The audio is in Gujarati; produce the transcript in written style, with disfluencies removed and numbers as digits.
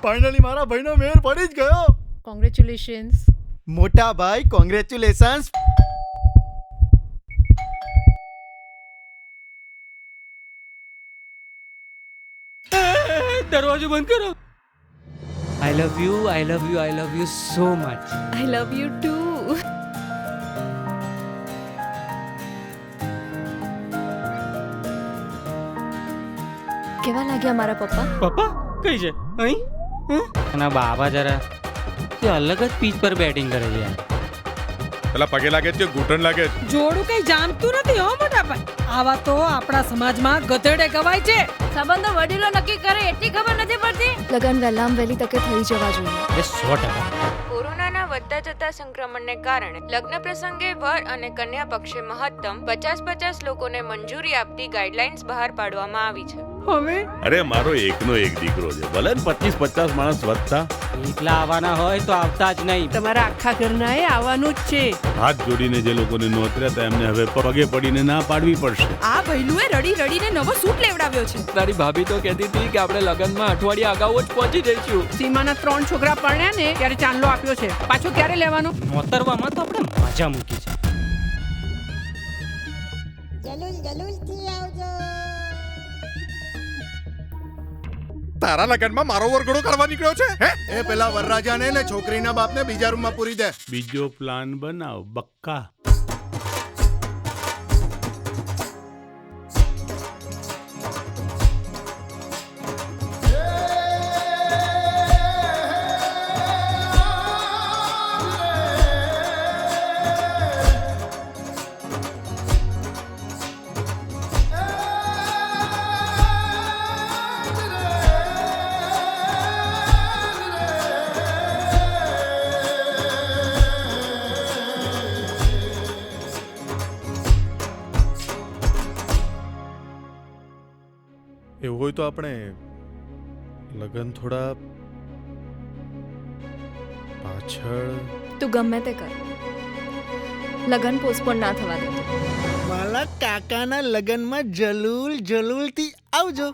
ફાઇનલી મારા ભાઈનો મેળ પડી જ ગયો. કોંગ્રેચ્યુલેશન્સ. મોટા ભાઈ કોંગ્રેચ્યુલેશન્સ. દરવાજો બંધ કરો. I love you, I love you, I love you so much. I love you too. કેવા લાગ્યા મારા પપ્પા? પપ્પા કઈ છે અહીં? અને બાબા જરા તે અલગ જ પીચ પર બેટિંગ કરે છે યાર. પેલા પગે લાગે છે કે ઘૂંટણ લાગે છે? જોડું કઈ જામતું નથી હો મોટા ભાઈ. આવા તો આપણા સમાજમાં ગધેડે ગવાય છે. સંબંધો વડીલો નક્કી કરે એટલી ખબર નથી પડતી. લગન વહેલામ વહેલી તકે થઈ જવા જોઈએ. 100%. કોરોનાના વધતા જતા સંક્રમણને કારણે લગ્ન પ્રસંગે વર અને કન્યા પક્ષે મહત્તમ 50-50 લોકોને મંજૂરી આપતી ગાઈડલાઇન્સ બહાર પાડવામાં આવી છે. હવે અરે મારો એકનો એક દીકરો છે, ભલે ને 25-50 માણસ વધતા. એકલા આવવાના હોય તો આવતા જ નહીં. તમારા આખા ઘરના એ આવવાનું જ છે. હાથ જોડીને જે લોકોને નોતર્યા હતા એમને હવે પગે પડીને ના પાડવી પડશે. આ ભૈલુએ રડી રડીને નવો સૂટ લેવડાવ્યો છે. તારી ભાભી તો કહેતી હતી કે આપણે લગનમાં અઠવાડિયા અગાઉ જ પહોંચી જઈશું. સીમાના 3 છોકરા પરણ્યા ને ત્યારે ચાંદલો આપ્યો છે. પાછો ક્યારે લેવાનો? નોતરવામાં તો આપણે મજા મૂકી છે. તારા લગનમાં મારો વરઘોડો કરવા નીકળ્યો છે હે? એ પેલા વરરાજાને ને છોકરીના બાપને બીજા રૂમમાં પૂરી દે. બીજો પ્લાન બનાવ બક્કા. એવું હોય તો આપણે લગન થોડા પાછળ. તું ગમે તે કર, લગન પોસ્ટપોન ના થવા દે. મારા કાકાના લગનમાં જલુલ જલુલથી આવજો.